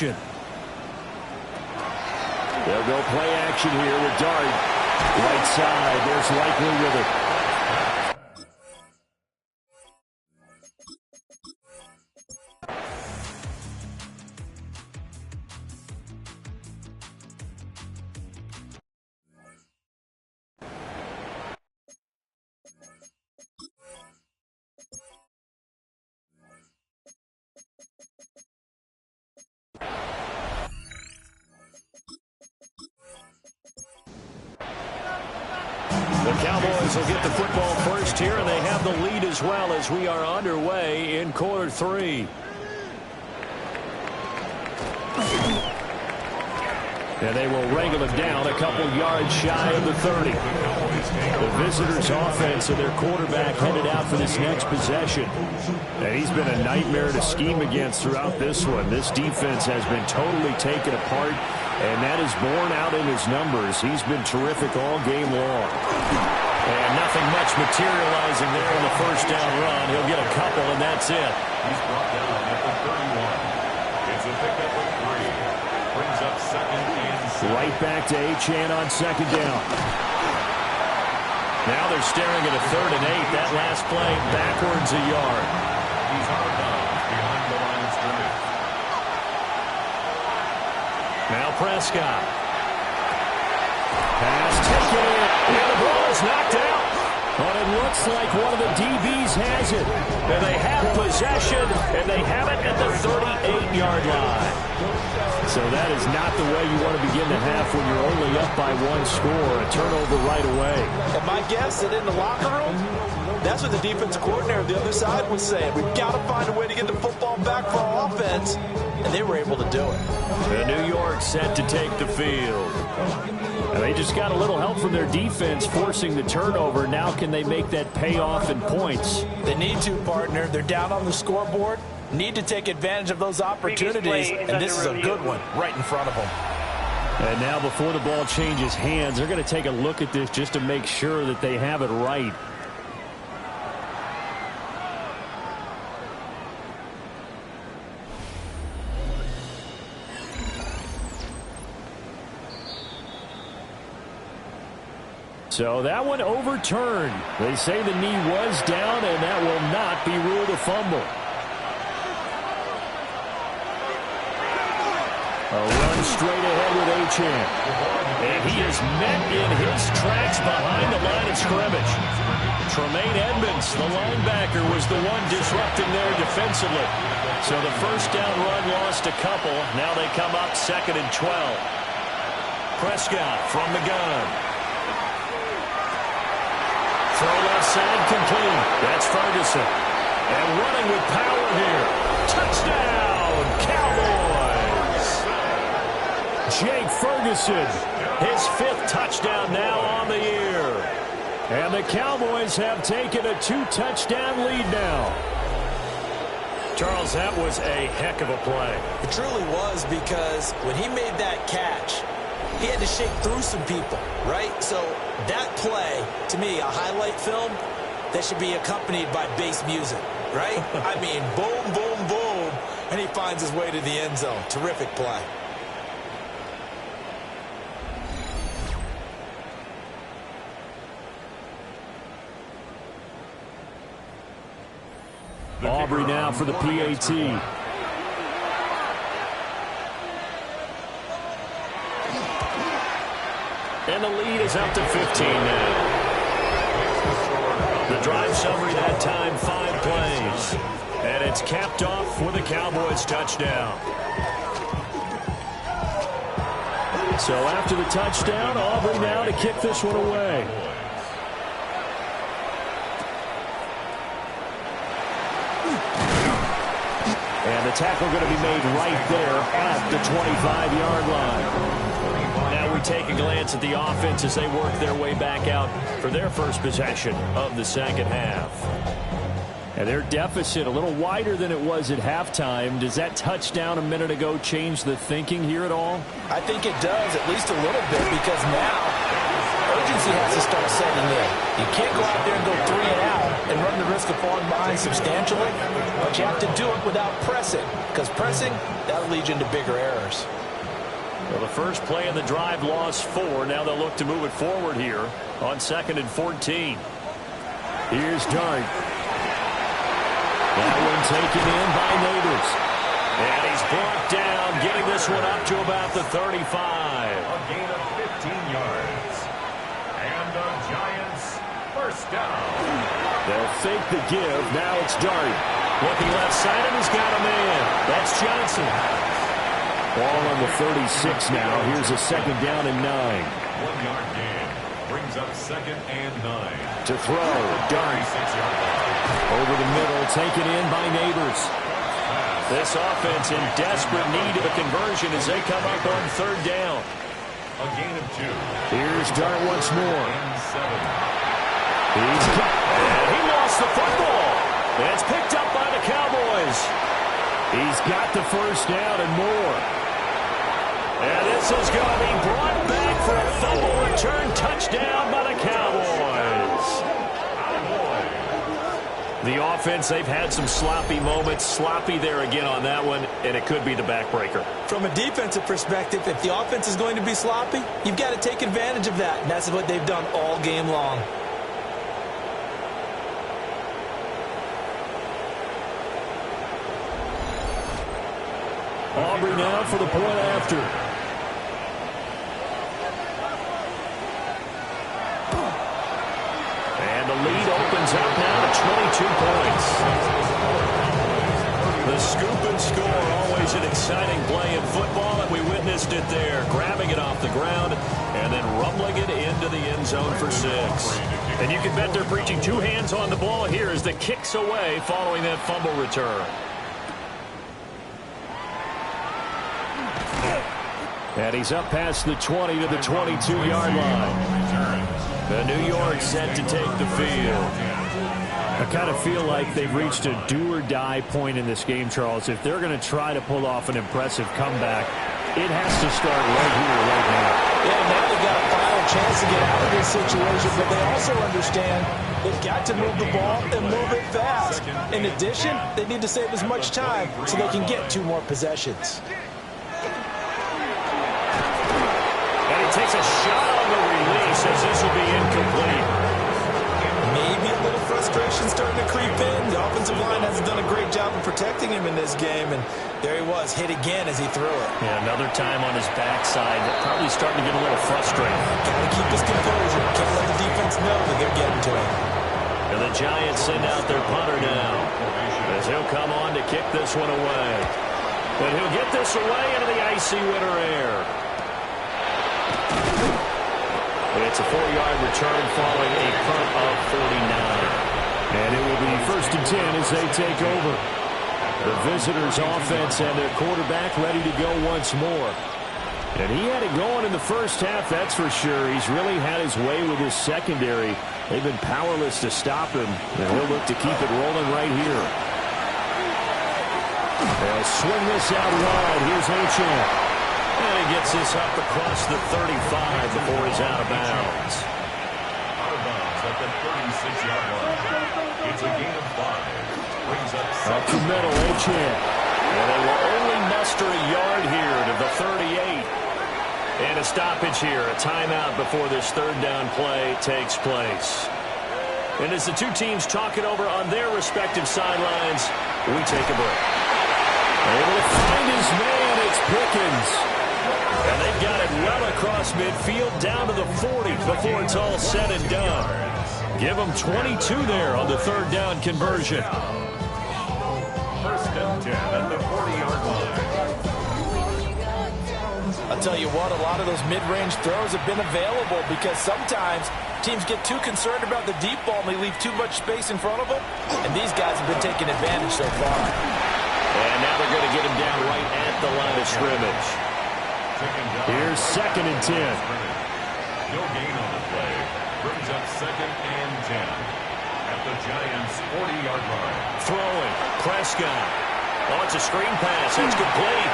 They'll go play action here with Dart. Right side, there's Likely with it. The Cowboys will get the football first here, and they have the lead as well as we are underway in quarter three. And they will wrangle it down a couple yards shy of the 30. The visitors' offense and their quarterback headed out for this next possession. And he's been a nightmare to scheme against throughout this one. This defense has been totally taken apart, and that is borne out in his numbers. He's been terrific all game long. And nothing much materializing there in the first down run. He'll get a couple, and that's it. He's brought down at the 31. It's a pickup of 3. Brings up second and 7. Right back to Achane on second down. Now they're staring at a 3rd and 8. That last play backwards a yard. He's out of bounds behind the line of scrimmage. Now Prescott. Pass taken in. And the ball is knocked out. But it looks like one of the DBs has it. And they have possession, and they have it at the 38-yard line. So that is not the way you want to begin the half when you're only up by 1 score. A turnover right away. And my guess that in the locker room, that's what the defensive coordinator on the other side was saying. We've got to find a way to get the football back for our offense. And they were able to do it. And New York set to take the field. And they just got a little help from their defense forcing the turnover. Now can they make that pay off in points? They need to, partner. They're down on the scoreboard. Need to take advantage of those opportunities. And this is a good one right in front of them. And now before the ball changes hands, they're going to take a look at this just to make sure that they have it right. So that one overturned. They say the knee was down, and that will not be ruled a fumble. A run straight ahead with Achane. And he is met in his tracks behind the line of scrimmage. Tremaine Edmonds, the linebacker, was the one disrupting there defensively. So the first down run lost a couple. Now they come up 2nd and 12. Prescott from the gun. Throw left side complete. That's Ferguson. And running with power here. Touchdown, Cowboys. Jake Ferguson, his 5th touchdown now on the year. And the Cowboys have taken a 2-touchdown lead now. Charles, that was a heck of a play. It truly was, because when he made that catch, he had to shake through some people, right? So that play, to me, a highlight film that should be accompanied by bass music, right? I mean, boom, boom, boom, and he finds his way to the end zone. Terrific play. Aubrey now for the PAT. And the lead is up to 15 now. The drive summary that time, 5 plays. And it's capped off with a Cowboys touchdown. So after the touchdown, Aubrey now to kick this one away. And the tackle going to be made right there at the 25-yard line. Now we take a glance at the offense as they work their way back out for their first possession of the second half. And their deficit a little wider than it was at halftime. Does that touchdown a minute ago change the thinking here at all? I think it does, at least a little bit, because now urgency has to start setting in. You can't go out there and go 3 and out and run the risk of falling behind substantially, but you have to do it without pressing, because pressing, that'll lead you into bigger errors. Well, the first play in the drive lost 4. Now they'll look to move it forward here on 2nd and 14. Here's Dart. That one taken in by Neighbors. And he's brought down, getting this one up to about the 35. A gain of 15 yards. And the Giants first down. They'll fake the give. Now it's Dart. Looking left side, and he's got a man. That's Johnson. Ball on the 36 now. Here's a 2nd down and 9. 1-yard gain. Brings up 2nd and 9. To throw, Dart. 36-yard line. Over the middle, taken in by Neighbors. This offense in desperate need of a conversion as they come up on 3rd down. A gain of 2. Here's Dart once more. And 7. And he lost the football. And it's picked up by the Cowboys. He's got the first down and more. And this is going to be brought back for a fumble return touchdown by the Cowboys. The offense, they've had some sloppy moments. Sloppy there again on that one, and it could be the backbreaker. From a defensive perspective, if the offense is going to be sloppy, you've got to take advantage of that, and that's what they've done all game long. Aubrey now for the point after. And the lead opens up now to 22 points. The scoop and score, always an exciting play in football, and we witnessed it there. Grabbing it off the ground and then rumbling it into the end zone for 6. And you can bet they're preaching 2 hands on the ball here as the kicks away following that fumble return. And he's up past the 20 to the 22-yard line. The New York set to take the field. I kind of feel like they've reached a do-or-die point in this game, Charles. If they're going to try to pull off an impressive comeback, it has to start right here, right now. Yeah, now they've got a final chance to get out of this situation, but they also understand they've got to move the ball and move it fast. In addition, they need to save as much time so they can get 2 more possessions. And he takes a shot on the release as this will be incomplete. Maybe a little frustration starting to creep in. The offensive line hasn't done a great job of protecting him in this game, and there he was, hit again as he threw it. Yeah, another time on his backside, probably starting to get a little frustrated. Got to keep his composure. Can't let the defense know that they're getting to him. And the Giants send out their punter now as he'll come on to kick this one away. And he'll get this away into the icy winter air. It's a 4-yard return following a punt of 49. And it will be 1st and 10 as they take over. The visitors' offense and their quarterback ready to go once more. And he had it going in the first half, that's for sure. He's really had his way with his secondary. They've been powerless to stop him, and he'll look to keep it rolling right here. They'll swing this out wide. Here's Achane. And he gets this up across the 35 before he's out of bounds. Out of bounds at the 36-yard line. It's a gain of 5. Brings up Up the middle, Achane. And they will only muster a yard here to the 38. And a stoppage here, a timeout before this 3rd down play takes place. And as the 2 teams talk it over on their respective sidelines, we take a break. Able to find his man, it's Pickens. And they've got it well across midfield down to the 40 before it's all said and done. Give them 22 there on the 3rd down conversion. 1st and 10 at the 40-yard line. I'll tell you what, a lot of those mid-range throws have been available because sometimes teams get too concerned about the deep ball and they leave too much space in front of them. And these guys have been taking advantage so far. And now they're going to get him down right at the line of scrimmage. Here's 2nd and 10. No gain on the play. Brings up 2nd and 10 at the Giants' 40-yard line. Throwing. Prescott. Oh, it's a screen pass. It's complete.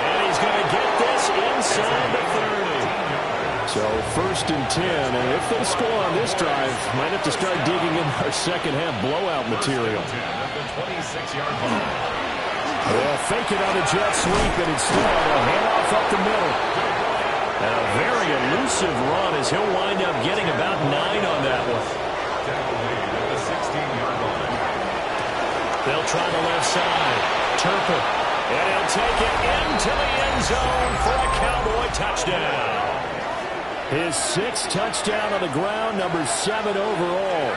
And he's going to get this inside the 30. So 1st and 10, and if they score on this drive, might have to start digging in our second half blowout material. At the 26-yard line. They'll fake it on a jet sweep, and instead a handoff up the middle. And a very elusive run as he'll wind up getting about 9 on that one. Tackle made at the 16-yard line. They'll try the left side. Turpin. And he'll take it into the end zone for a Cowboy touchdown. His 6th touchdown on the ground, number 7 overall.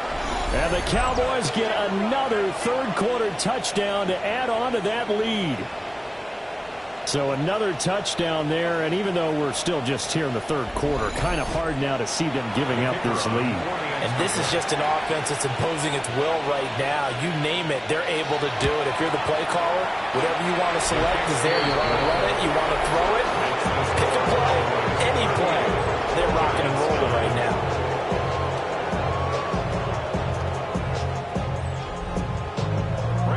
And the Cowboys get another third-quarter touchdown to add on to that lead. So another touchdown there, and even though we're still just here in the third quarter, kind of hard now to see them giving up this lead. And this is just an offense that's imposing its will right now. You name it, they're able to do it. If you're the play caller, whatever you want to select is there. You want to run it, you want to throw it, pick a play, any play. They're rocking and rolling right now.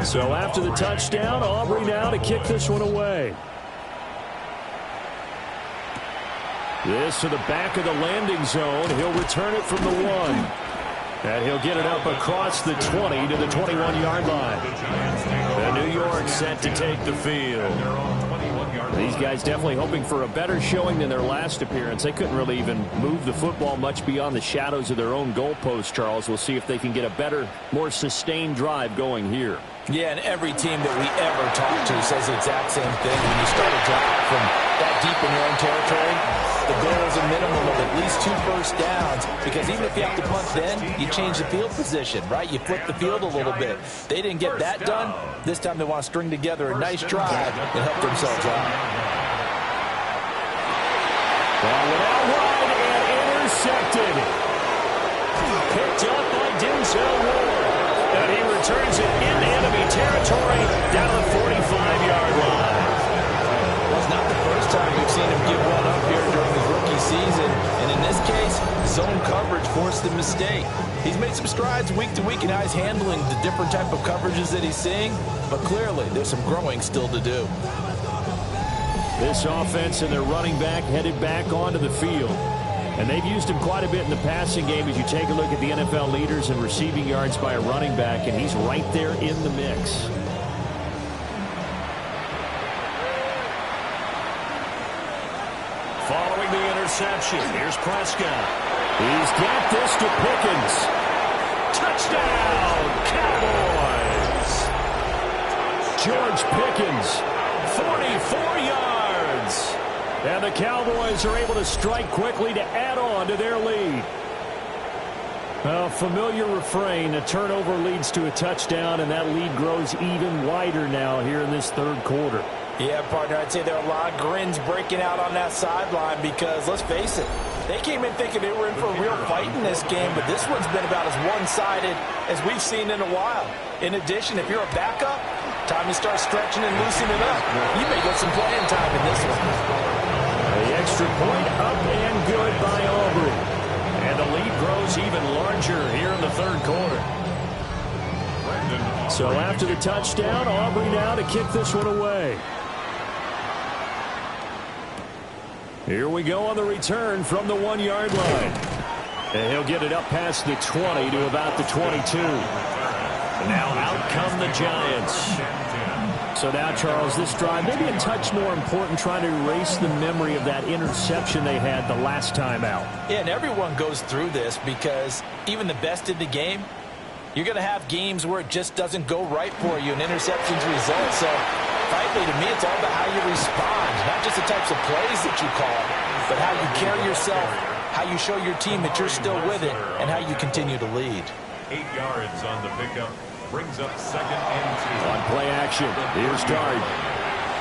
So after the touchdown, Aubrey now to kick this one away. This to the back of the landing zone. He'll return it from the 1. And he'll get it up across the 20 to the 21-yard line. The New York set to take the field. These guys definitely hoping for a better showing than their last appearance. They couldn't really even move the football much beyond the shadows of their own goalpost, Charles. We'll see if they can get a better, more sustained drive going here. Yeah, and every team that we ever talk to says the exact same thing. When you start a drive from that deep in your own territory, the goal is a minimum of at least 2 first downs, because even if you have to punt then, you change the field position, right? You flip the field a little bit. They didn't get that done. This time they want to string together a nice drive and help themselves out. Ball went out wide and intercepted. Picked up by Denzel Ward. And he returns it into enemy territory down to the 45-yard line. Well, it's not the first time we've seen him give one up here during his rookie season. And in this case, zone coverage forced the mistake. He's made some strides week to week in how he's handling the different type of coverages that he's seeing. But clearly, there's some growing still to do. This offense and their running back headed back onto the field. And they've used him quite a bit in the passing game as you take a look at the NFL leaders in receiving yards by a running back, and he's right there in the mix. Following the interception, here's Prescott. He's got this to Pickens. Touchdown, Cowboys! George Pickens, 44 yards. And the Cowboys are able to strike quickly to add on to their lead. A familiar refrain, a turnover leads to a touchdown, and that lead grows even wider now here in this third quarter. Yeah, partner, I'd say there are a lot of grins breaking out on that sideline because, let's face it, they came in thinking they were in for a real fight in this game, but this one's been about as one-sided as we've seen in a while. In addition, if you're a backup, time to start stretching and loosening it up. You may get some playing time in this one. The extra point up and good by Aubrey. And the lead grows even larger here in the third quarter. So after the touchdown, Aubrey now to kick this one away. Here we go on the return from the 1-yard line. And he'll get it up past the 20 to about the 22. And now out come the Giants. So now, Charles, this drive maybe a touch more important, trying to erase the memory of that interception they had the last time out. Yeah, and everyone goes through this because even the best in the game, you're going to have games where it just doesn't go right for you, and interceptions result. So, frankly, to me, it's all about how you respond, not just the types of plays that you call, but how you carry yourself, how you show your team that you're still with it, and how you continue to lead. 8 yards on the pickup. Brings up 2nd and 2. On play action, here's Dart.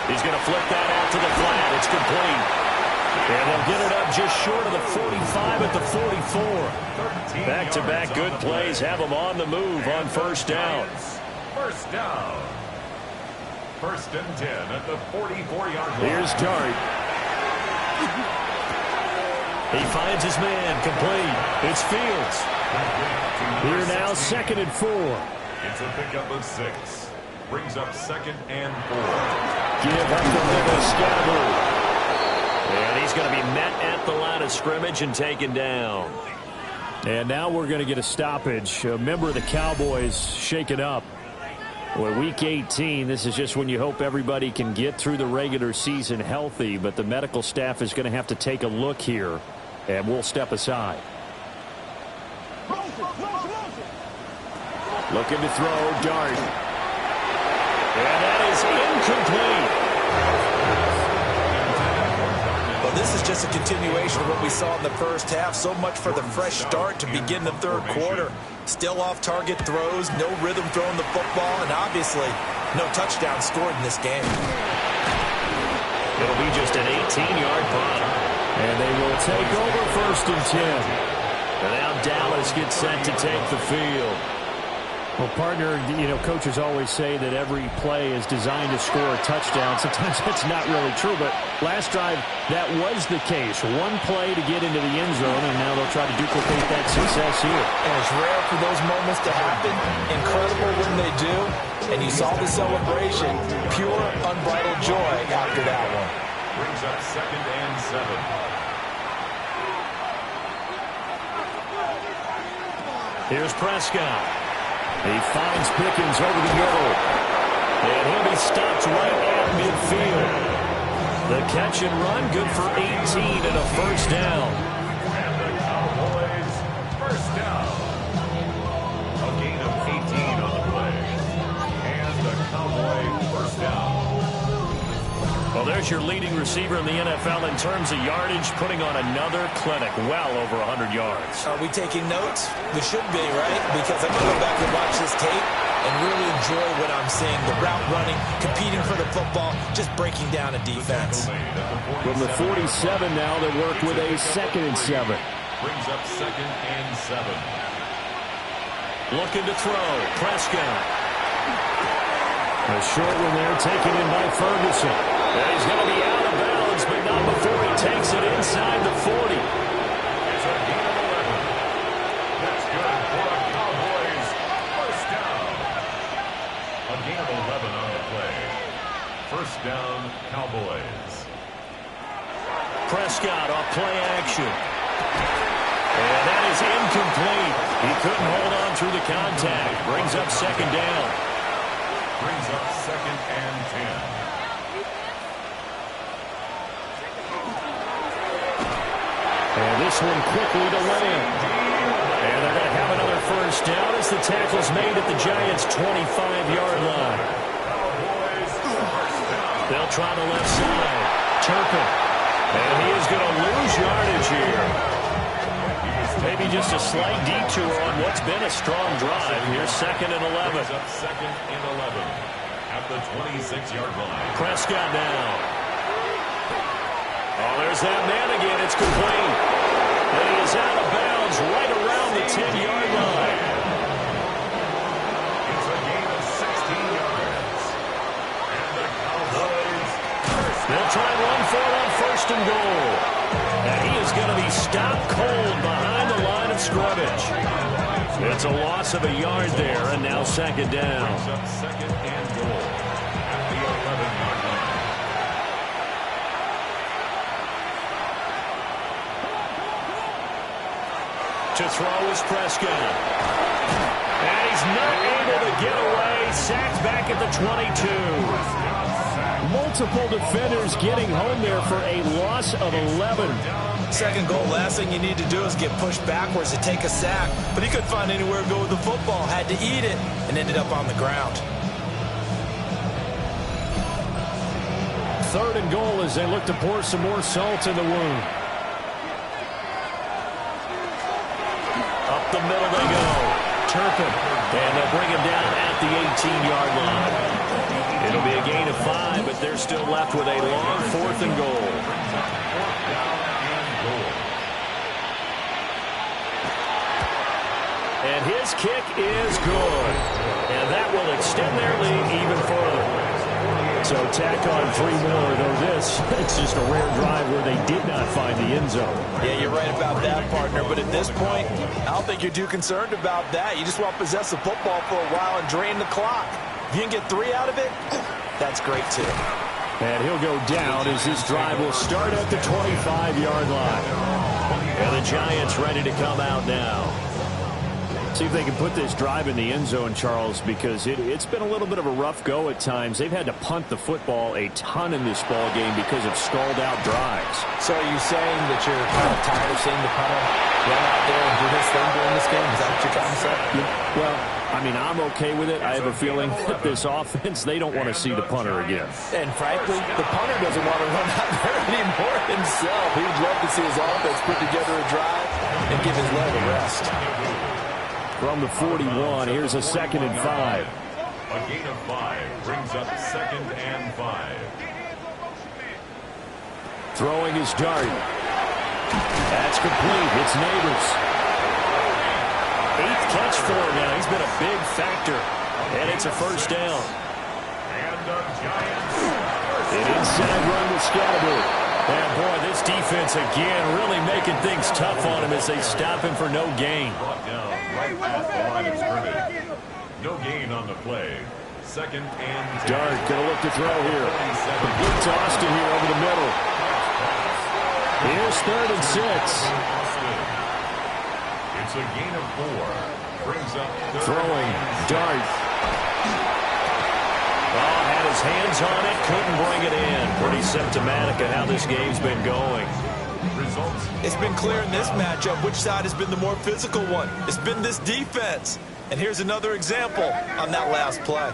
He's going to flip that out to the flat. It's complete. And they'll get it up just short of the 45 at the 44. Back-to-back good plays have them on the move on first down. First down. 1st and 10 at the 44-yard line. Here's Dart. He finds his man, complete. It's Fields. Here now, 2nd and 4. It's a pickup of 6. Brings up 2nd and 4. Give up the middle, Scatterboo. And And he's going to be met at the line of scrimmage and taken down. And now we're going to get a stoppage. A member of the Cowboys shaken up. Well, week 18, this is just when you hope everybody can get through the regular season healthy, but the medical staff is going to have to take a look here, and we'll step aside. Looking to throw, Dart. And that is incomplete. Well, this is just a continuation of what we saw in the first half. So much for the fresh start to begin the third quarter. Still off-target throws, no rhythm throwing the football, and obviously no touchdown scored in this game. It'll be just an 18-yard punt. And they will take over 1st and 10. And now Dallas gets set to take the field. Well, partner, you know, coaches always say that every play is designed to score a touchdown. Sometimes that's not really true, but last drive, that was the case. One play to get into the end zone, and now they'll try to duplicate that success here. And it's rare for those moments to happen. Incredible when they do. And you saw the celebration. Pure, unbridled joy after that one. Brings up 2nd and 7. Here's Prescott. He finds Pickens over the middle. And he'll be stopped right at midfield. The catch and run, good for 18 and a 1st down. And the Cowboys, 1st down. A gain of 18 on the play. And the Cowboys, 1st down. Well, there's your leading receiver in the NFL in terms of yardage, putting on another clinic, well over 100 yards. Are we taking notes? We should be, right? Because I'm going to go back and watch this tape and really enjoy what I'm seeing. The route running, competing for the football, just breaking down a defense. From the 47 now, they work with a 2nd and 7. Brings up 2nd and 7. Looking to throw. Prescott. A short one there, taken in by Ferguson. And he's going to be out of bounds, but not before he takes it inside the 40. It's a gain of 11. That's good for the Cowboys. 1st down. A gain of 11 on the play. 1st down, Cowboys. Prescott off play action. And that is incomplete. He couldn't hold on through the contact. Brings up 2nd down. Brings up 2nd and 10. And this one quickly to land. And they're going to have another 1st down as the tackle's made at the Giants' 25-yard line. They'll try the left side. Turpin. And he is going to lose yardage here. Maybe just a slight detour on what's been a strong drive. Here's 2nd and 11. Brings up 2nd and 11 at the 26-yard line. Prescott now. Oh, there's that man again. It's complete. And he is out of bounds right around the 10-yard line. It's a gain of 16 yards. And the Cowboys. They'll try and run for it on 1st and goal. And he is going to be stopped cold behind the line of scrimmage. It's a loss of a yard there, and now 2nd down. Brings up 2nd and goal at the 11-yard line. To throw is Prescott. And he's not able to get away. Sacked back at the 22. Multiple defenders getting home there for a loss of 11. 2nd goal, last thing you need to do is get pushed backwards to take a sack. But he couldn't find anywhere to go with the football. Had to eat it and ended up on the ground. 3rd and goal as they look to pour some more salt in the wound. Up the middle they go. Turpin. And they'll bring him down at the 18-yard line. It'll be a gain of 5, but they're still left with a long 4th and goal. And his kick is good. And that will extend their lead even further. So tack on 3 more, though this, it's just a rare drive where they did not find the end zone. Yeah, you're right about that, partner. But at this point, I don't think you're too concerned about that. You just want to possess the football for a while and drain the clock. If you can get 3 out of it, that's great, too. And he'll go down as this drive will start at the 25-yard line. And the Giants ready to come out now. See if they can put this drive in the end zone, Charles, because it's been a little bit of a rough go at times. They've had to punt the football a ton in this ball game because of stalled-out drives. So are you saying that you're kind of tired of seeing the punter run out there and do his thing during this game? Is that what you're trying to say? Yeah, well, I mean, I'm okay with it. I have a feeling that this offense, they don't want to see the punter again. And frankly, the punter doesn't want to run out there anymore himself. He'd love to see his offense put together a drive and give his leg a rest. From the 41, here's a 2nd and 5. A gain of 5 brings up 2nd and 5. Throwing his dart. That's complete. It's Neighbors. 8th catch for him now. He's been a big factor. And it's a first down. And the Giants. An inside run with Scattergood. And boy, this defense again really making things tough on him as they stop him for no gain. Brought down right at the line of scrimmage. No gain on the play. 2nd and 10. Dart going to look to throw here. It's Austin here over the middle. Here's 3rd and 6. It's a gain of 4. Brings up Throwing. Dart. Oh, had his hands on it. Couldn't bring it in. Pretty symptomatic of how this game's been going. results. It's been clear in this matchup which side has been the more physical one. It's been this defense. And here's another example on that last play.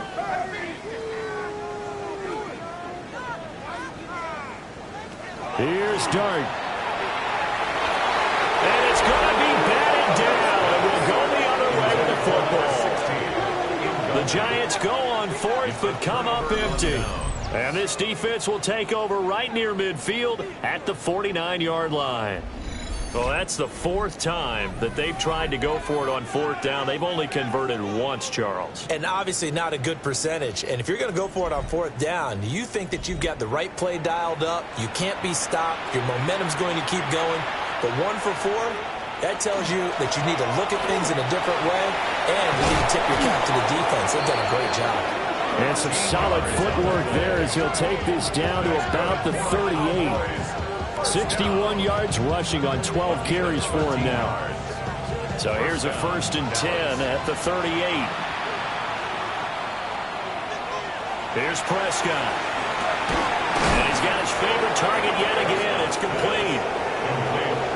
Here's Dart. And it's going to be batted down. And we'll go the other way with the football. The Giants go on fourth, but come up empty. And this defense will take over right near midfield at the 49-yard line. Well, that's the fourth time that they've tried to go for it on fourth down. They've only converted once, Charles. And obviously not a good percentage. And if you're going to go for it on fourth down, you think that you've got the right play dialed up. You can't be stopped. Your momentum's going to keep going. But 1 for 4, that tells you that you need to look at things in a different way. And you need to tip your cap to the defense. They've done a great job. And some solid footwork there as he'll take this down to about the 38. 61 yards rushing on 12 carries for him now. So here's a 1st and 10 at the 38. Here's Prescott. And he's got his favorite target yet again. It's complete.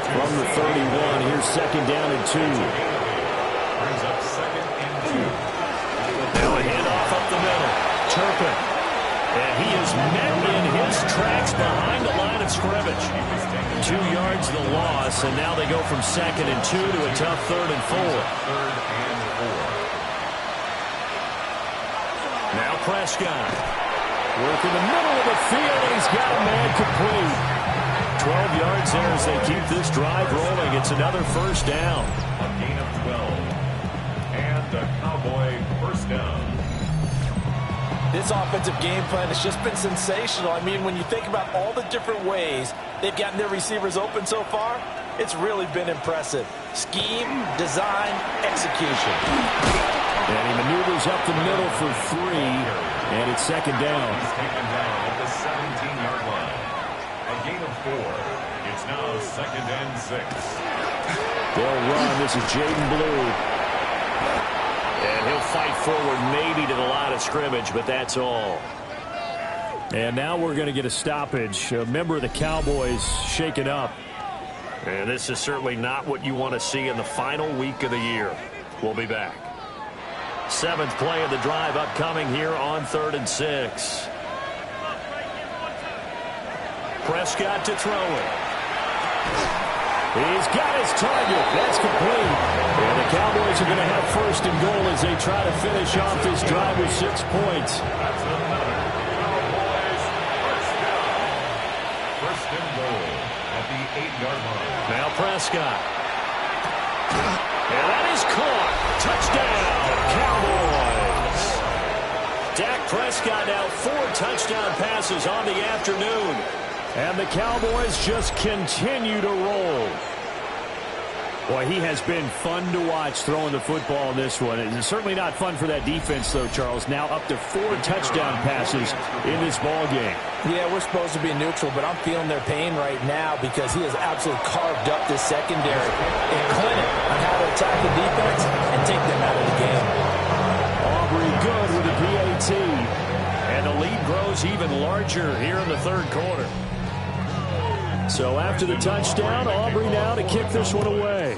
From the 31, here's 2nd down and 2. Brings up 2nd and 2. Now a handoff up the middle. Turpin. And he is met in his tracks behind the line of scrimmage. 2 yards the loss, and now they go from 2nd and 2 to a tough 3rd and 4. 3rd and 4. Now Prescott. Work in the middle of the field, and he's got a man complete. 12 yards there as they keep this drive rolling. It's another first down. A gain of 12. And the Cowboy first down. This offensive game plan has just been sensational. I mean, when you think about all the different ways they've gotten their receivers open so far, it's really been impressive. Scheme, design, execution. And he maneuvers up the middle for 3, and it's 2nd down. He's taken down at the 17-yard line. A gain of 4. It's now 2nd and 6. They'll run. This is Jaden Blue. And he'll fight forward maybe to the line of scrimmage, but that's all. And now we're going to get a stoppage. A member of the Cowboys shaken up. And this is certainly not what you want to see in the final week of the year. We'll be back. 7th play of the drive upcoming here on 3rd and 6. Prescott to throw it. He's got his target. That's complete. And the Cowboys are going to have 1st and goal as they try to finish off this drive with 6 points. That's another Cowboys first down. 1st and goal at the 8-yard line. Now Prescott. And that is caught. Touchdown, Cowboys. Dak Prescott now 4 touchdown passes on the afternoon. And the Cowboys just continue to roll. Boy, he has been fun to watch throwing the football in this one. It's certainly not fun for that defense, though, Charles. Now up to 4 touchdown passes in this ball game. Yeah, we're supposed to be neutral, but I'm feeling their pain right now because he has absolutely carved up this secondary in clinic on how to attack the defense and take them out of the game. Aubrey good with the PAT. And the lead grows even larger here in the third quarter. So after the touchdown, Aubrey now to kick this one away.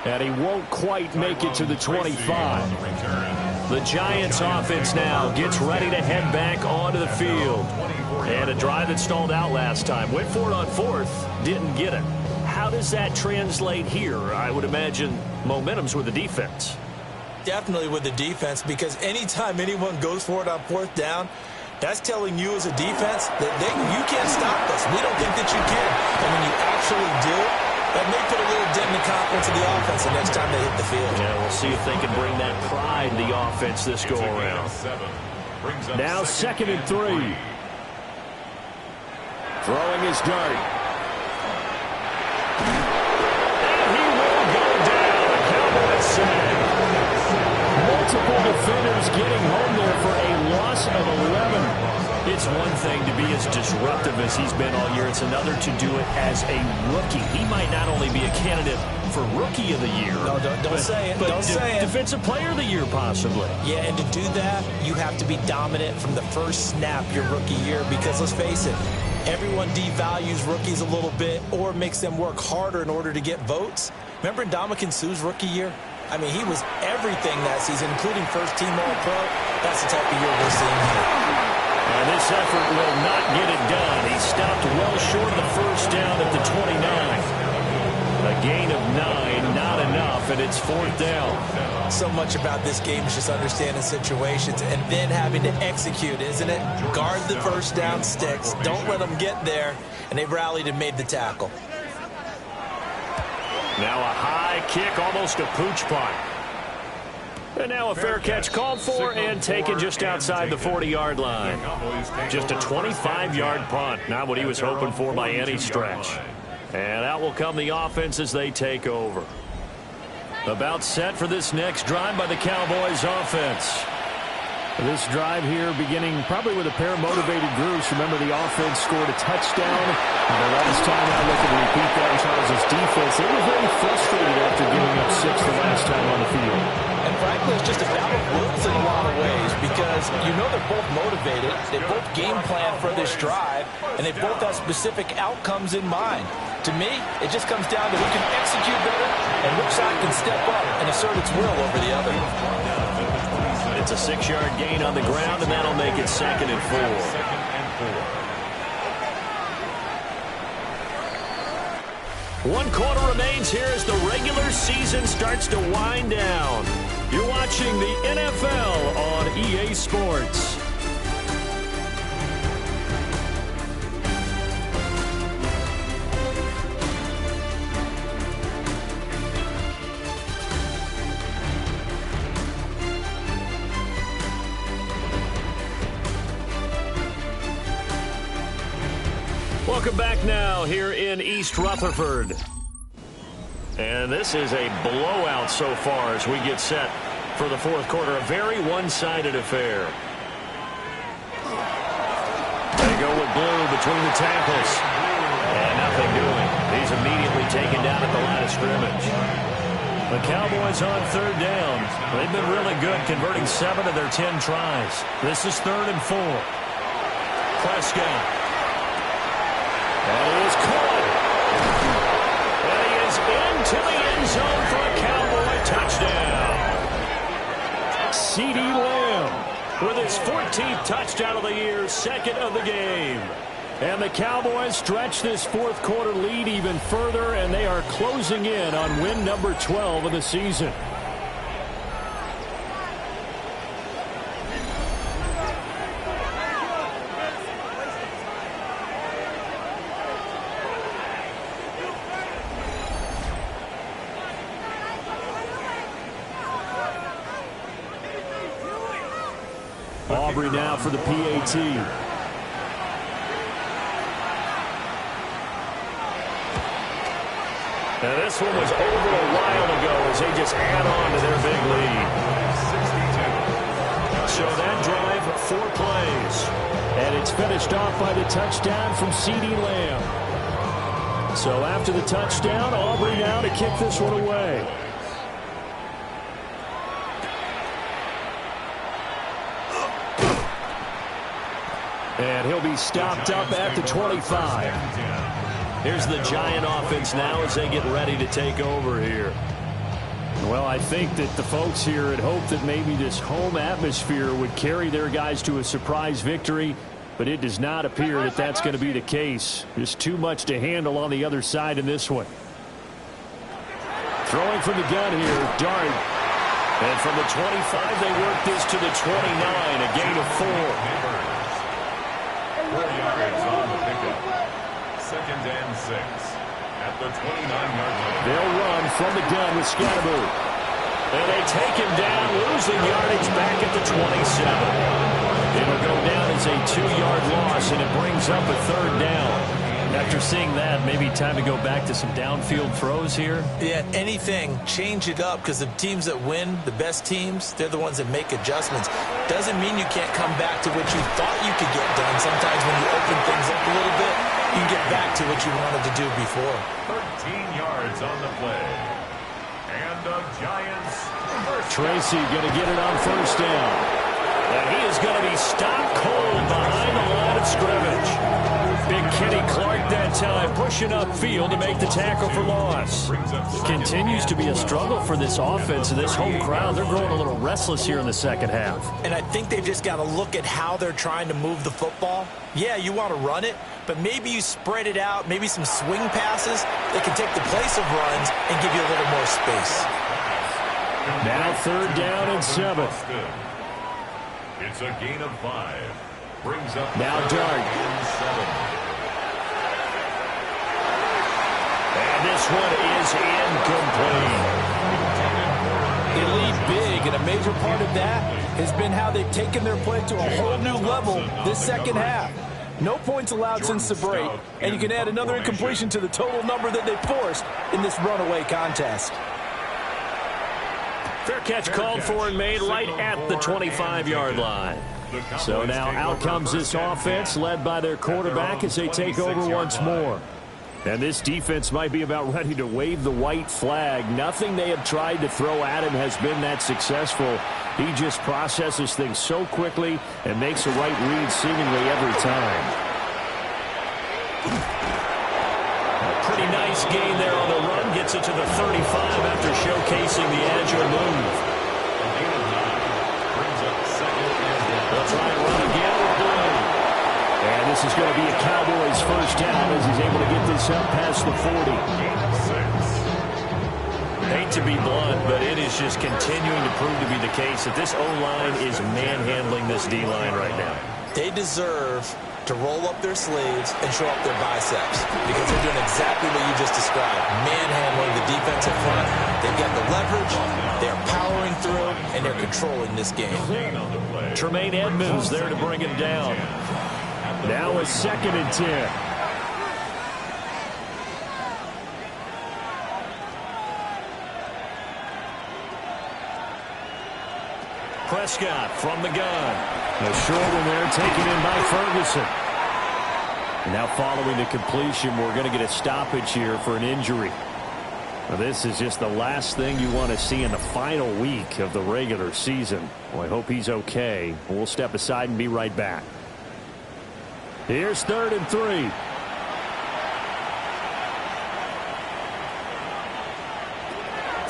And he won't quite make it to the 25. The Giants offense now gets ready to head back onto the field. And a drive that stalled out last time. Went for it on fourth, didn't get it. How does that translate here? I would imagine momentum's with the defense. Definitely with the defense, because anytime anyone goes for it on fourth down, that's telling you as a defense that you can't stop us. We don't think that you can. And when you actually do, that may put a little dent in the confidence of the offense the next time they hit the field. Yeah, we'll see if they can bring that pride in the offense this go-around. Now 2nd and 3. Throwing his dart. And he will go down. A Cowboys sack. Multiple defenders getting home there for a loss of 11. It's one thing to be as disruptive as he's been all year. It's another to do it as a rookie. He might not only be a candidate for Rookie of the Year. No, don't say it. Don't say it. Defensive Player of the Year, possibly. Yeah, and to do that, you have to be dominant from the first snap your rookie year, because let's face it, everyone devalues rookies a little bit or makes them work harder in order to get votes. Remember Ndamukong Suh's rookie year? I mean, he was everything that season, including first-team All-Pro. That's the type of year we're seeing here. And this effort will not get it done. He stopped well short of the first down at the 29. A gain of 9, not enough, and it's 4th down. So much about this game is just understanding situations and then having to execute, isn't it? Guard the first down sticks. Don't let them get there. And they've rallied and made the tackle. Now a high kick, almost a pooch punt. And now a fair catch called for and taken just outside the 40-yard line. Just a 25-yard punt. Not what he was hoping for by any stretch. And out will come the offense as they take over. About set for this next drive by the Cowboys offense. This drive here beginning probably with a pair of motivated groups. Remember, the offense scored a touchdown. And the last time I look at repeat that, Charles' defense, they were very frustrated after giving up 6 the last time on the field. And frankly, it's just a battle of wills in a lot of ways, because you know they're both motivated. They both game plan for this drive, and they both have specific outcomes in mind. To me, it just comes down to who can execute better and which side can step up and assert its will over the other. It's a 6-yard gain on the ground, and that'll make it 2nd and 4. One quarter remains here as the regular season starts to wind down. You're watching the NFL on EA Sports. Welcome back now here in East Rutherford. And this is a blowout so far as we get set for the fourth quarter. A very one-sided affair. They go with Blue between the tackles. And nothing doing. He's immediately taken down at the line of scrimmage. The Cowboys on 3rd down. They've been really good, converting 7 of their 10 tries. This is 3rd and 4. Prescott. And he is caught. And he is into the end zone for a Cowboy touchdown. CeeDee Lamb with his 14th touchdown of the year, 2nd of the game. And the Cowboys stretch this fourth quarter lead even further, and they are closing in on win number 12 of the season. Aubrey now for the PAT. Now, this one was over a while ago as they just add on to their big lead. 62. So that drive, 4 plays. And it's finished off by the touchdown from CeeDee Lamb. So after the touchdown, Aubrey now to kick this one away. And he'll be stopped up at the 25. Here's the Giant offense now as they get ready to take over here. Well, I think that the folks here had hoped that maybe this home atmosphere would carry their guys to a surprise victory, but it does not appear that that's going to be the case. There's too much to handle on the other side in this one. Throwing from the gun here, Dart. And from the 25, they work this to the 29, a gain of 4. 4 yards on the pickup. 2nd and 6 at the 29-yard line. They'll run from the gun with Scatterbo. And they take him down, losing yardage back at the 27. It'll go down as a 2-yard loss, and it brings up a 3rd down. After seeing that, maybe time to go back to some downfield throws here. Yeah, anything, change it up, because the teams that win, the best teams, they're the ones that make adjustments. Doesn't mean you can't come back to what you thought you could get done. Sometimes when you open things up a little bit, you can get back to what you wanted to do before. 13 yards on the play. And the Giants. Tracy going to get it on 1st down. And he is going to be stopped cold behind the line of scrimmage. Big Kenny Clark that time pushing upfield to make the tackle for loss. Continues to be a struggle for this offense and this home crowd. They're growing a little restless here in the 2nd half. And I think they've just got to look at how they're trying to move the football. Yeah, you want to run it, but maybe you spread it out, maybe some swing passes that can take the place of runs and give you a little more space. Now 3rd down and 7. It's a gain of 5. Brings up now Dart. And this one is incomplete. They lead big, and a major part of that has been how they've taken their play to a whole new level this 2nd half. No points allowed since the break, and you can add another incompletion to the total number that they forced in this runaway contest. Fair catch called for and made right at the 25-yard line. So now out comes this offense led by their quarterback as they take over once more. And this defense might be about ready to wave the white flag. Nothing they have tried to throw at him has been that successful. He just processes things so quickly and makes the right read seemingly every time. A pretty nice gain there on the run. Gets it to the 35 after showcasing the agile move. They'll try and run again with Blue. And this is going to be a Cowboys 1st down as he's able to get this up past the 40. Hate to be blunt, but it is just continuing to prove to be the case that this O-line is manhandling this D-line right now. They deserve to roll up their sleeves and show up their biceps because they're doing exactly what you just described, manhandling the defensive front. They've got the leverage, they're powering through, and they're controlling this game. Tremaine Edmonds there to bring him down. Now a 2nd and 10. Prescott from the gun. A short one there taken in by Ferguson. Now following the completion, we're going to get a stoppage here for an injury. Now, this is just the last thing you want to see in the final week of the regular season. Well, I hope he's okay. We'll step aside and be right back. Here's 3rd and 3.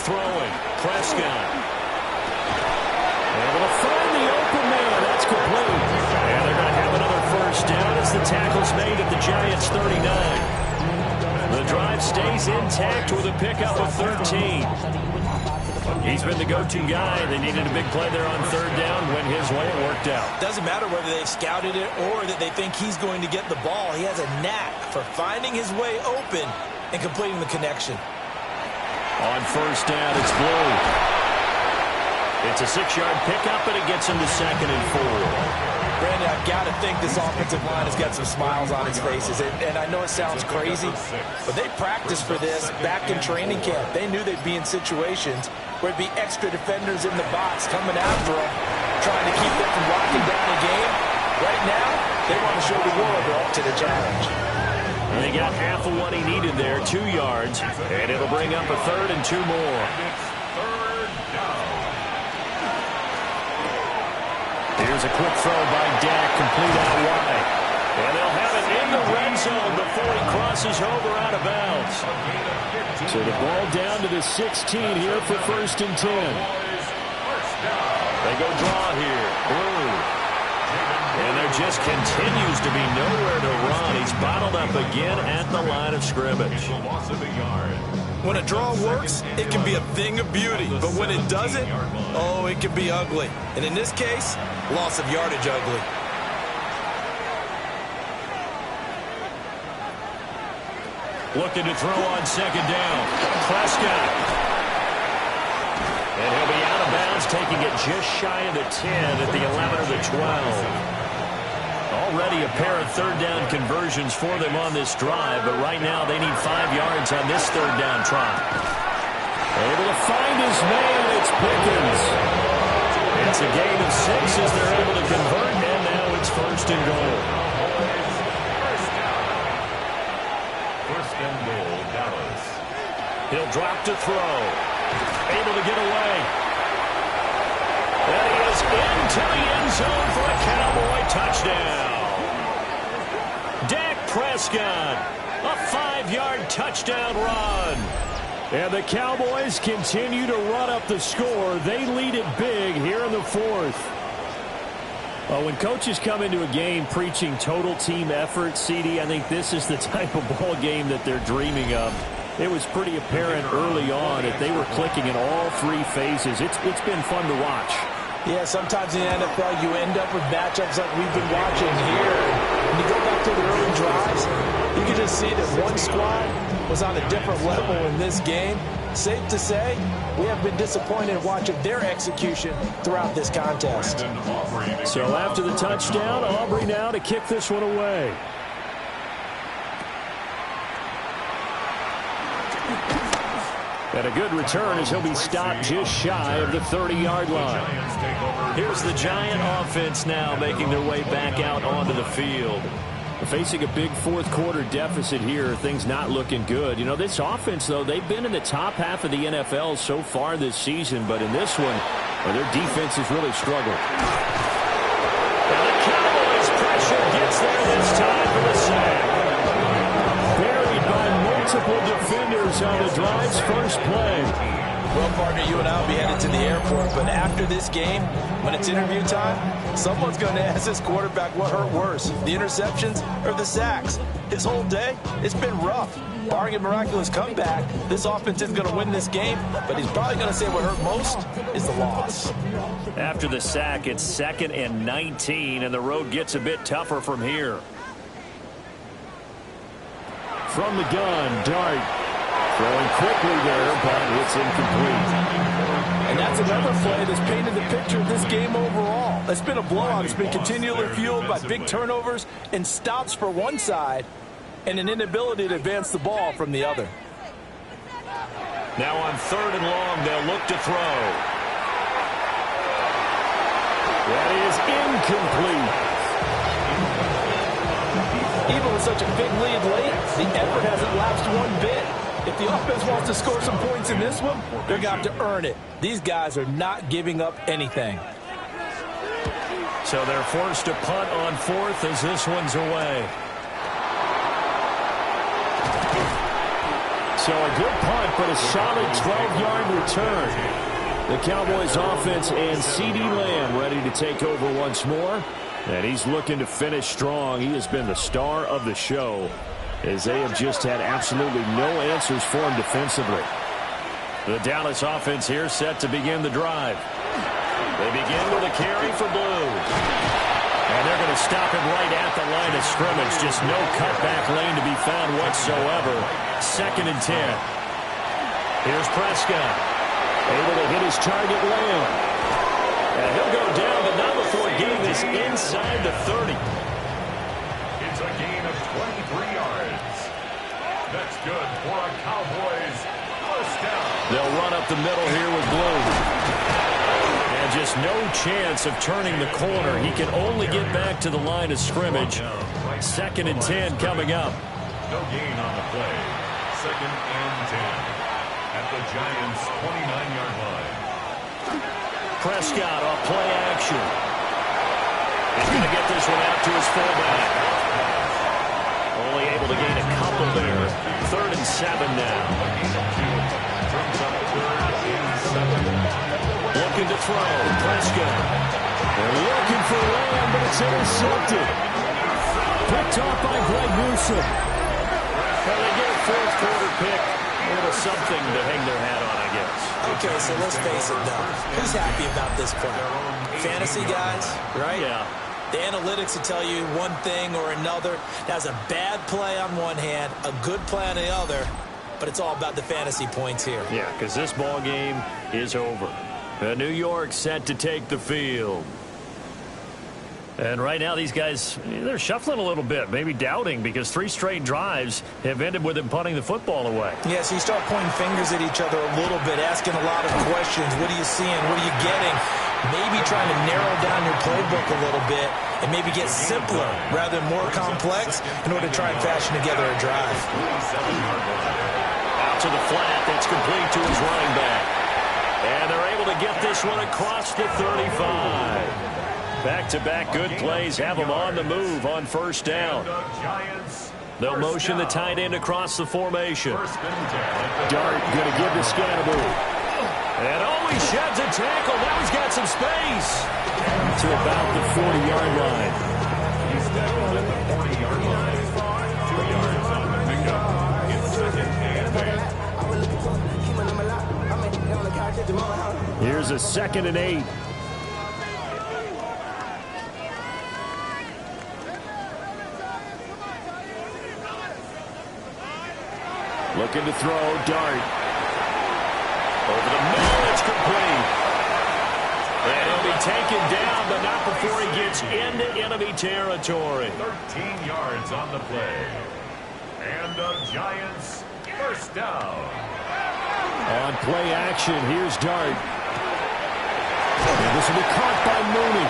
Throwing. Prescott. Able to find the open man. That's complete. And they're going to have another 1st down as the tackle's made at the Giants' 39. The drive stays intact with a pickup of 13. He's been the go-to guy. They needed a big play there on 3rd down. Went his way. It worked out. Doesn't matter whether they've scouted it or that they think he's going to get the ball. He has a knack for finding his way open and completing the connection. On 1st down, it's Blue. It's a 6-yard pickup, and it gets him to 2nd and 4. Brandon, I've got to think this offensive line has got some smiles on its faces. And I know it sounds crazy, but they practiced for this back in training camp. They knew they'd be in situations where it'd be extra defenders in the box coming after them, trying to keep them from locking down the game. Right now, they want to show the world they're up to the challenge. And they got half of what he needed there, 2 yards, and it'll bring up a 3rd and 2 more. Here's a quick throw by Dak, complete out wide. And they'll have it in the red zone before he crosses over out of bounds. So the ball down to the 16 here for 1st and 10. They go draw here. Blue. And there just continues to be nowhere to run. He's bottled up again at the line of scrimmage. When a draw works, it can be a thing of beauty. But when it doesn't, oh, it can be ugly. And in this case, loss of yardage ugly. Looking to throw on 2nd down. Prescott. And he'll be out of bounds, taking it just shy of the 10 at the 11 or the 12. Already a pair of 3rd down conversions for them on this drive, but right now they need 5 yards on this 3rd down try. Able to find his man, it's Pickens. It's a gain of 6 as they're able to convert, and now it's 1st and goal. First and goal, Dallas. He'll drop to throw. Able to get away. And he is into the end zone for a Cowboy touchdown. Dak Prescott, a 5-yard touchdown run. And the Cowboys continue to run up the score. They lead it big here in the 4th. Well, when coaches come into a game preaching total team effort, CD, I think this is the type of ball game that they're dreaming of. It was pretty apparent early on that they were clicking in all 3 phases. It's been fun to watch. Yeah, sometimes in the NFL you end up with matchups like we've been watching here. When you go back to the early drives, you can just see that one squad was on a different level in this game. Safe to say, we have been disappointed watching their execution throughout this contest. So after the touchdown, Aubrey now to kick this one away. And a good return as he'll be stopped just shy of the 30-yard line. Here's the Giant offense now making their way back out onto the field. Facing a big 4th quarter deficit here, things not looking good. You know, this offense, though, they've been in the top half of the NFL so far this season, but in this one, well, their defense has really struggled. And the Cowboys pressure gets there this time for the sack. Buried by multiple defenders on the drive's first play. Well, partner, you and I will be headed to the airport, but after this game, when it's interview time, someone's going to ask this quarterback what hurt worse, the interceptions or the sacks. His whole day, it's been rough. Barring a miraculous comeback, this offense is going to win this game, but he's probably going to say what hurt most is the loss. After the sack, it's 2nd and 19, and the road gets a bit tougher from here. From the gun, Dart. Throwing quickly there, but it's incomplete. And that's another play that's painted the picture of this game overall. It's been a blowout. It's been continually fueled by big turnovers and stops for one side and an inability to advance the ball from the other. Now on 3rd and long, they'll look to throw. That is incomplete. Even with such a big lead late, the effort hasn't lapsed one bit. If the offense wants to score some points in this one, they're going to have to earn it. These guys are not giving up anything. So they're forced to punt on 4th as this one's away. So a good punt, but a solid 12-yard return. The Cowboys offense and CeeDee Lamb ready to take over once more. And he's looking to finish strong. He has been the star of the show, as they have just had absolutely no answers for him defensively. The Dallas offense here set to begin the drive. They begin with a carry for Blue. And they're going to stop him right at the line of scrimmage. Just no cutback lane to be found whatsoever. 2nd and 10. Here's Prescott. Able to hit his target, Lamb. And he'll go down, but not before getting this inside the They'll run up the middle here with Bloom. And just no chance of turning the corner. He can only get back to the line of scrimmage. 2nd and 10 coming up. No gain on the play. 2nd and 10 at the Giants' 29-yard line. Prescott off play action. He's going to get this one out to his fullback. Only able to gain a couple there. 3rd and 7 now. Looking to throw. Prescott. They're looking for Lamb, but it's intercepted. Picked off by Greg Newsome. Well, they get a 4th quarter pick. A little something to hang their hat on, I guess. Okay, so let's face it, though. Who's happy about this play? Fantasy guys, right? Yeah. The analytics will tell you one thing or another. That's a bad play on one hand, a good play on the other, but it's all about the fantasy points here. Yeah, because this ball game is over. New York set to take the field. And right now, these guys, they're shuffling a little bit, maybe doubting, because 3 straight drives have ended with them punting the football away. Yeah, so you start pointing fingers at each other a little bit, asking a lot of questions. What are you seeing? What are you getting? Maybe trying to narrow down your playbook a little bit and maybe get simpler rather than more complex in order to try and fashion together a drive. Out to the flat, that's complete to his running back. And they're able to get this one across the 35. Back-to-back good plays have them on the move on 1st down. They'll motion the tight end across the formation. Dart going to give to Scatterbury. And he sheds a tackle. Now he's got some space. To about the 40-yard line. He's tackled at the 40-yard line. 2 yards on the pickup in 2nd and 8. Here's a 2nd and 8. Looking to throw, Dart. Over the middle, it's complete. And he'll be taken down, but not before he gets into enemy territory. 13 yards on the play. And the Giants 1st down. On play action, here's Dart. And this will be caught by Mooney.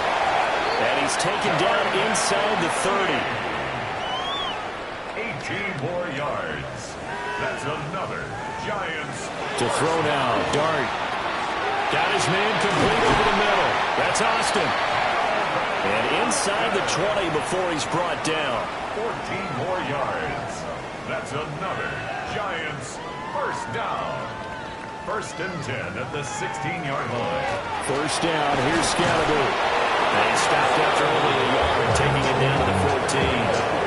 And he's taken down inside the 30. 18 more yards. That's another Giants. To throw now, Dart. Got his man complete over the middle. That's Austin. And inside the 20 before he's brought down. 14 more yards. That's another Giants 1st down. 1st and 10 at the 16-yard line. 1st down, here's Scatterbury. And he stopped after only a yard, taking it down to the 14.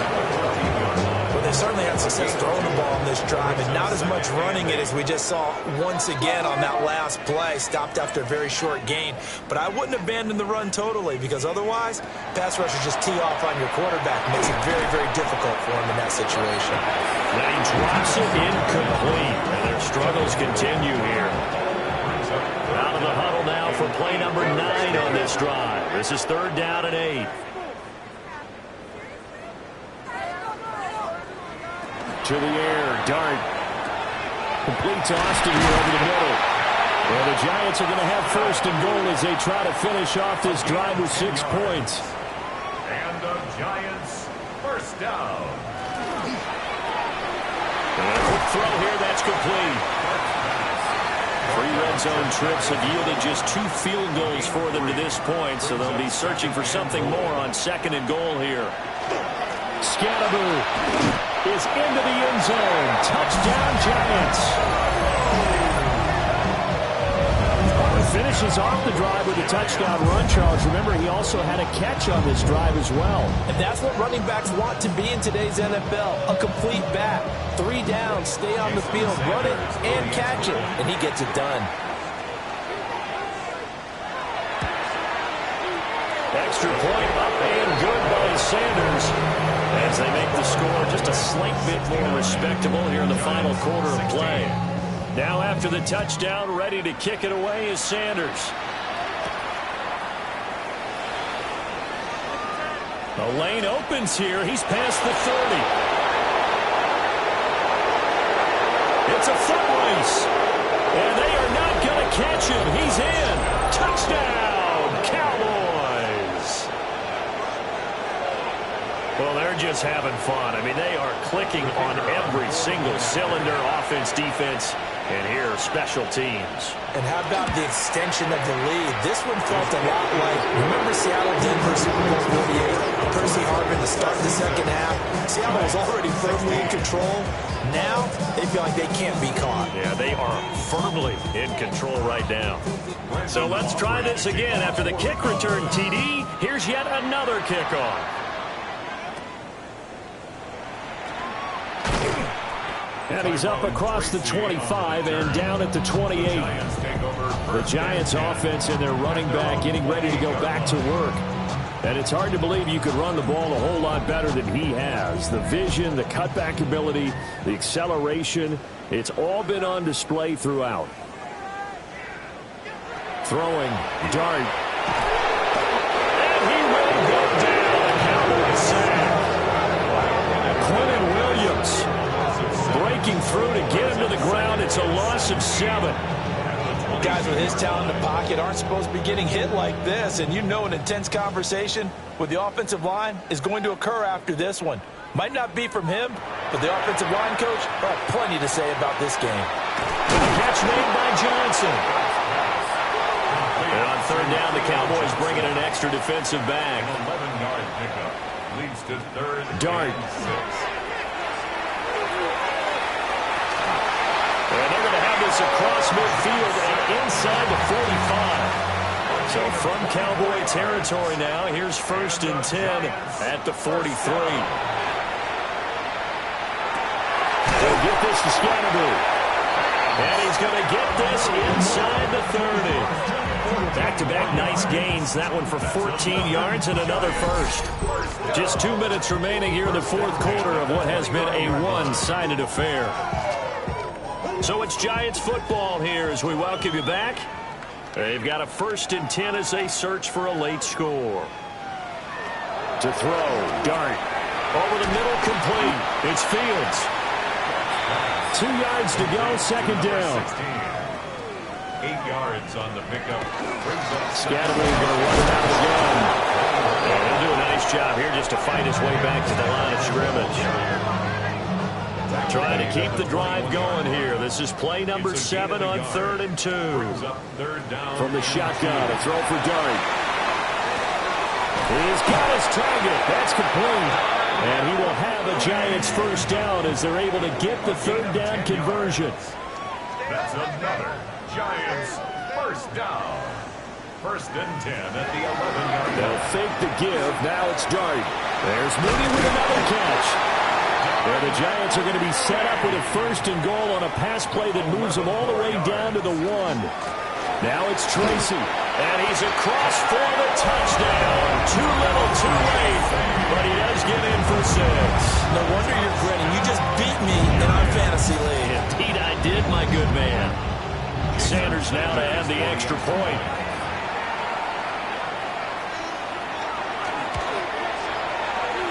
Well, they certainly had success throwing the ball on this drive, and not as much running it as we just saw once again on that last play. Stopped after a very short gain. But I wouldn't abandon the run totally, because otherwise, pass rushers just tee off on your quarterback. Makes it very, very difficult for him in that situation. Then he drops it incomplete, and their struggles continue here. Out of the huddle now for play number 9 on this drive. This is 3rd down and 8. To the air, Dart. Complete to Austin here over the middle. Well, the Giants are going to have 1st and goal as they try to finish off this drive with 6 points. And the Giants 1st down. And a quick throw here, that's complete. 3 red zone trips have yielded just 2 field goals for them to this point, so they'll be searching for something more on 2nd and goal here. Scatterbury is into the end zone. Touchdown, Giants. Finishes off the drive with a touchdown run, Charles. Remember, he also had a catch on this drive as well. And that's what running backs want to be in today's NFL. A complete back. 3 down, stay on the field, run it, and catch it. And he gets it done. Extra point up and good by Sanders as they make the score just a slight bit more respectable here in the final quarter of play. Now after the touchdown, ready to kick it away is Sanders. The lane opens here. He's past the 30. It's a foot race. And they are not going to catch him. He's in. Touchdown, Cowboys. Well, they're just having fun. I mean, they are clicking on every single cylinder, offense, defense, and here, special teams. And how about the extension of the lead? This one felt a lot like, remember Seattle-Denver Super Bowl 48? Percy Harvin to start the second half. Seattle was already firmly in control. Now, they feel like they can't be caught. Yeah, they are firmly in control right now. So let's try this again. After the kick return TD, here's yet another kickoff. And he's up across the 25 and down at the 28. The Giants offense and their running back getting ready to go back to work. And it's hard to believe you could run the ball a whole lot better than he has. The vision, the cutback ability, the acceleration, it's all been on display throughout. Throwing, dart. And he will go down. The Cowboys sack. Quentin Williams breaking through to get him to the ground. It's a loss of 7. Guys with his talent in the pocket aren't supposed to be getting hit like this, and you know an intense conversation with the offensive line is going to occur after this one. Might not be from him, but the offensive line coach will have plenty to say about this game. Catch made by Johnson. And on third down, the Cowboys bring in an extra defensive back. 11-yard pickup leads to third Dart. and 6. And they're going to have this across midfield and inside the 45. So from Cowboy territory now, here's 1st and 10 at the 43. They'll get this to Scatterby. And he's going to get this inside the 30. Back-to-back nice gains. That one for 14 yards and another first. Just 2 minutes remaining here in the fourth quarter of what has been a one-sided affair. So it's Giants football here as we welcome you back. They've got a 1st and 10 as they search for a late score. To throw, dart. Over the middle, complete. It's Fields. 2 yards to go, second down. 8 yards on the pickup. Scatterby going to run it out again. And he'll do a nice job here just to fight his way back to the line of scrimmage. Trying to keep the drive going here. This is play number 7 on 3rd and 2. From the shotgun, a throw for Dart. He's got his target. That's complete. And he will have a Giants first down as they're able to get the third down conversion. That's another Giants first down. 1st and 10 at the 11-yard line. They'll fake the give. Now it's Dart. There's Mooney with another catch. And the Giants are going to be set up with a 1st and goal on a pass play that moves them all the way down to the 1. Now it's Tracy. And he's across for the touchdown. Too little, too late. But he does get in for 6. No wonder you're grinning. You just beat me in our fantasy league. Indeed I did, my good man. Sanders now to add the extra point.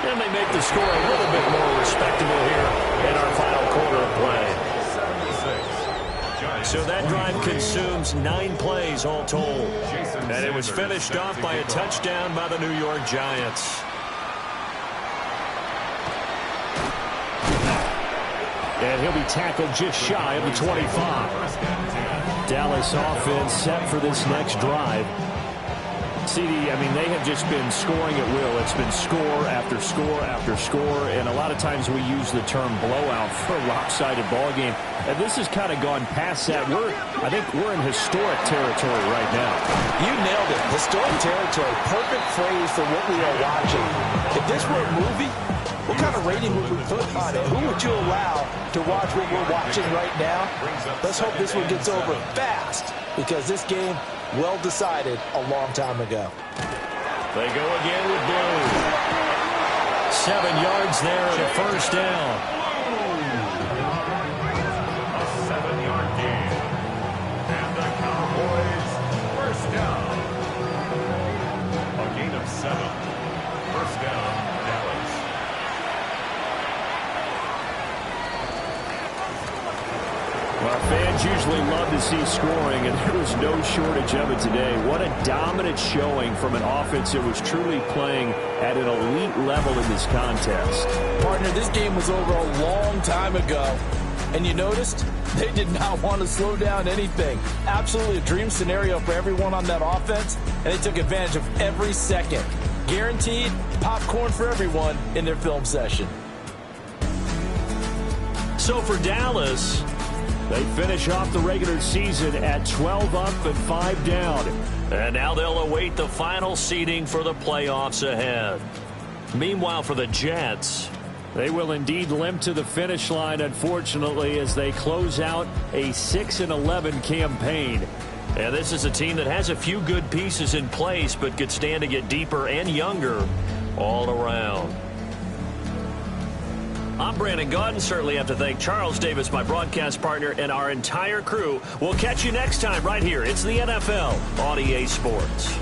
And they make the score a little bit more respectable here in our final quarter of play. So that drive consumes 9 plays all told. And it was finished off by a touchdown by the New York Giants. And he'll be tackled just shy of the 25. Dallas offense set for this next drive. CD, I mean, they have just been scoring at will. It's been score after score after score, and a lot of times we use the term blowout for a lopsided ball game. And this has kind of gone past that. I think we're in historic territory right now. You nailed it. Historic territory. Perfect phrase for what we are watching. If this were a movie, what kind of rating would we put on it? Who would you allow to watch what we're watching right now? Let's hope this one gets over fast, because this game well decided a long time ago. They go again with Blue. 7 yards there and a first down. A 7-yard gain. And the Cowboys first down. A gain of 7. First down, Dallas. Well, fans usually love to see scoring, and there was no shortage of it today. What a dominant showing from an offense that was truly playing at an elite level in this contest. Partner, this game was over a long time ago, and you noticed they did not want to slow down anything. Absolutely a dream scenario for everyone on that offense, and they took advantage of every second. Guaranteed popcorn for everyone in their film session. So for Dallas, they finish off the regular season at 12 up and 5 down. And now they'll await the final seeding for the playoffs ahead. Meanwhile, for the Jets, they will indeed limp to the finish line, unfortunately, as they close out a 6-11 campaign. And this is a team that has a few good pieces in place, but could stand to get deeper and younger all around. I'm Brandon Gaudin. Certainly have to thank Charles Davis, my broadcast partner, and our entire crew. We'll catch you next time right here. It's the NFL on EA Sports.